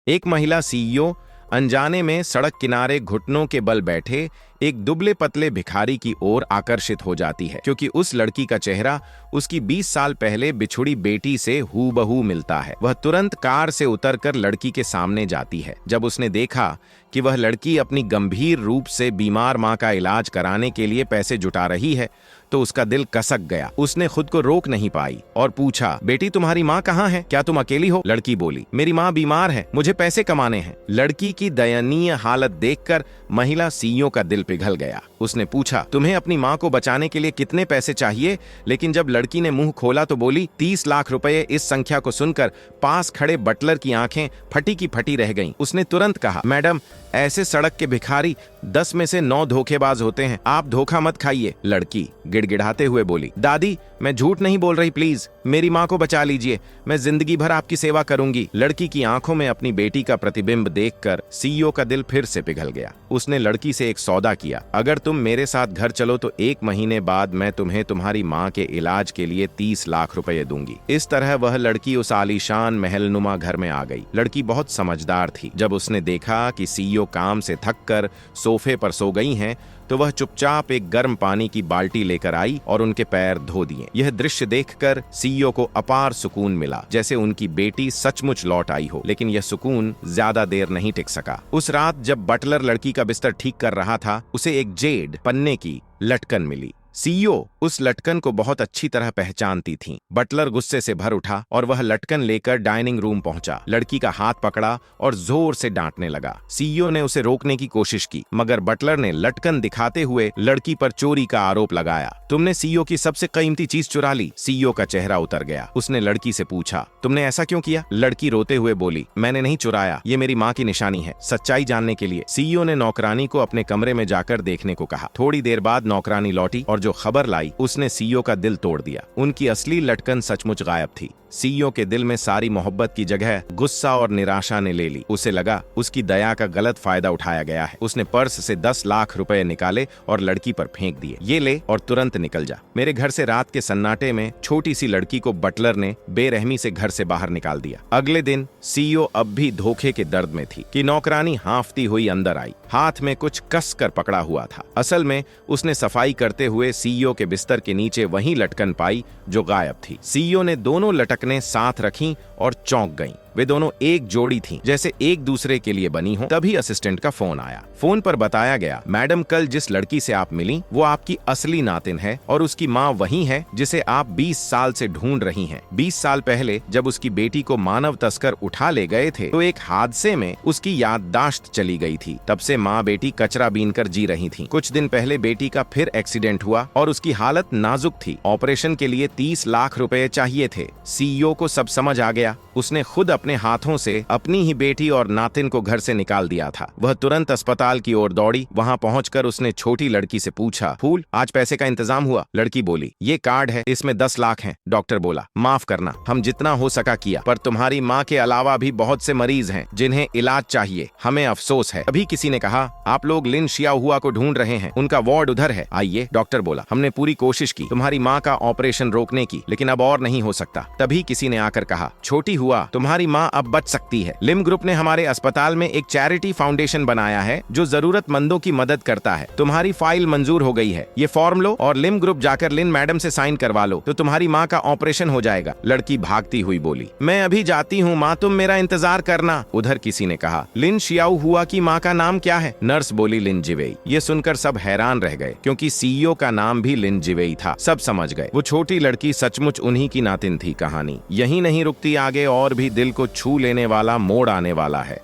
एक महिला सीईओ अनजाने में सड़क किनारे घुटनों के बल बैठे एक दुबले पतले भिखारी की ओर आकर्षित हो जाती है, क्योंकि उस लड़की का चेहरा उसकी 20 साल पहले बिछुड़ी बेटी से हूबहू मिलता है। वह तुरंत कार से उतरकर लड़की के सामने जाती है। जब उसने देखा कि वह लड़की अपनी गंभीर रूप से बीमार मां का इलाज कराने के लिए पैसे जुटा रही है, तो उसका दिल कसक गया। उसने खुद को रोक नहीं पाई और पूछा, बेटी तुम्हारी माँ कहाँ है? क्या तुम अकेली हो? लड़की बोली, मेरी माँ बीमार है, मुझे पैसे कमाने हैं। लड़की की दयनीय हालत देखकर महिला सीईओ का दिल पिघल गया। उसने पूछा, तुम्हें अपनी माँ को बचाने के लिए कितने पैसे चाहिए? लेकिन जब लड़की ने मुंह खोला तो बोली, 30 लाख रुपए। इस संख्या को सुनकर पास खड़े बटलर की आंखें फटी की फटी रह गईं। उसने तुरंत कहा, मैडम, ऐसे सड़क के भिखारी 10 में से 9 धोखेबाज होते हैं, आप धोखा मत खाइए। लड़की गिड़गिड़ाते हुए बोली, दादी मैं झूठ नहीं बोल रही, प्लीज मेरी माँ को बचा लीजिए, मैं जिंदगी भर आपकी सेवा करूंगी। लड़की की आंखों में अपनी बेटी का प्रतिबिंब देखकर सीईओ का दिल फिर से पिघल गया। उसने लड़की से एक सौदा किया, अगर तुम मेरे साथ घर चलो तो 1 महीने बाद मैं तुम्हें तुम्हारी माँ के इलाज के लिए 30 लाख रुपए दूंगी। इस तरह वह लड़की उस आलीशान महलनुमा घर में आ गई। लड़की बहुत समझदार थी। जब उसने देखा कि सीईओ काम से थककर सोफे पर सो गई हैं, तो वह चुपचाप एक गर्म पानी की बाल्टी लेकर आई और उनके पैर धो दिए। यह दृश्य देखकर सीईओ को अपार सुकून मिला, जैसे उनकी बेटी सचमुच लौट आई हो। लेकिन यह सुकून ज्यादा देर नहीं टिक सका। उस रात जब बटलर लड़की का बिस्तर ठीक कर रहा था, उसे एक जेड पन्ने की लटकन मिली। सीईओ उस लटकन को बहुत अच्छी तरह पहचानती थी। बटलर गुस्से से भर उठा और वह लटकन लेकर डाइनिंग रूम पहुंचा। लड़की का हाथ पकड़ा और जोर से डांटने लगा। सीईओ ने उसे रोकने की कोशिश की, मगर बटलर ने लटकन दिखाते हुए लड़की पर चोरी का आरोप लगाया। तुमने सीईओ की सबसे कीमती चीज चुरा ली। सीईओ का चेहरा उतर गया। उसने लड़की से पूछा, तुमने ऐसा क्यों किया? लड़की रोते हुए बोली, मैंने नहीं चुराया, ये मेरी माँ की निशानी है। सच्चाई जानने के लिए सीईओ ने नौकरानी को अपने कमरे में जाकर देखने को कहा। थोड़ी देर बाद नौकरानी लौटी और जो खबर लाई उसने सीईओ का दिल तोड़ दिया। उनकी असली लटकन सचमुच गायब थी। सीईओ के दिल में सारी मोहब्बत की जगह गुस्सा और निराशा ने ले ली। उसे लगा उसकी दया का गलत फायदा उठाया गया है। उसने पर्स से 10 लाख रुपए निकाले और लड़की पर फेंक दिए। ये ले और तुरंत निकल जा। मेरे घर से रात के सन्नाटे में छोटी सी लड़की को बटलर ने बेरहमी से घर से बाहर निकाल दिया। अगले दिन सीईओ अब भी धोखे के दर्द में थी कि नौकरानी हांफती हुई अंदर आई। हाथ में कुछ कस कर पकड़ा हुआ था। असल में उसने सफाई करते हुए सीईओ के बिस्तर के नीचे वही लटकन पाई जो गायब थी। सीईओ ने दोनों लटकनें साथ रखीं और चौंक गईं। वे दोनों एक जोड़ी थीं, जैसे एक दूसरे के लिए बनी हो। तभी असिस्टेंट का फोन आया। फोन पर बताया गया, मैडम कल जिस लड़की से आप मिली वो आपकी असली नातिन है और उसकी माँ वही है जिसे आप 20 साल से ढूंढ रही हैं। 20 साल पहले जब उसकी बेटी को मानव तस्कर उठा ले गए थे तो एक हादसे में उसकी याददाश्त चली गई थी। तब से माँ बेटी कचरा बीनकर जी रही थी। कुछ दिन पहले बेटी का फिर एक्सीडेंट हुआ और उसकी हालत नाजुक थी। ऑपरेशन के लिए 30 लाख रुपए चाहिए थे। सीईओ को सब समझ आ गया। उसने खुद अपने हाथों से अपनी ही बेटी और नातिन को घर से निकाल दिया था। वह तुरंत अस्पताल की ओर दौड़ी। वहां पहुंचकर उसने छोटी लड़की से पूछा, फूल आज पैसे का इंतजाम हुआ? लड़की बोली, ये कार्ड है, इसमें 10 लाख हैं। डॉक्टर बोला, माफ करना, हम जितना हो सका किया, पर तुम्हारी माँ के अलावा भी बहुत से मरीज हैं जिन्हें इलाज चाहिए, हमें अफसोस है। अभी किसी ने कहा, आप लोग लिन शियाओहुआ को ढूंढ रहे हैं, उनका वार्ड उधर है, आइए। डॉक्टर बोला, हमने पूरी कोशिश की तुम्हारी माँ का ऑपरेशन रोकने की, लेकिन अब और नहीं हो सकता। तभी किसी ने आकर कहा, छोटी हुआ, तुम्हारी माँ अब बच सकती है। लिम ग्रुप ने हमारे अस्पताल में एक चैरिटी फाउंडेशन बनाया है जो जरूरतमंदों की मदद करता है। तुम्हारी फाइल मंजूर हो गई है, ये फॉर्म लो और लिम ग्रुप जाकर लिन मैडम से साइन करवा लो, तो तुम्हारी माँ का ऑपरेशन हो जाएगा। लड़की भागती हुई बोली, मैं अभी जाती हूँ माँ, तुम मेरा इंतजार करना। उधर किसी ने कहा, लिन शियाओहुआ की माँ का नाम क्या है? नर्स बोली, लिन जिवेई। ये सुनकर सब हैरान रह गए, क्योंकि सीईओ का नाम भी लिन जिवेई था। सब समझ गए वो छोटी लड़की सचमुच उन्हीं की नातिन थी। कहानी यही नहीं रुकती, आगे और भी दिल को छू लेने वाला मोड़ आने वाला है।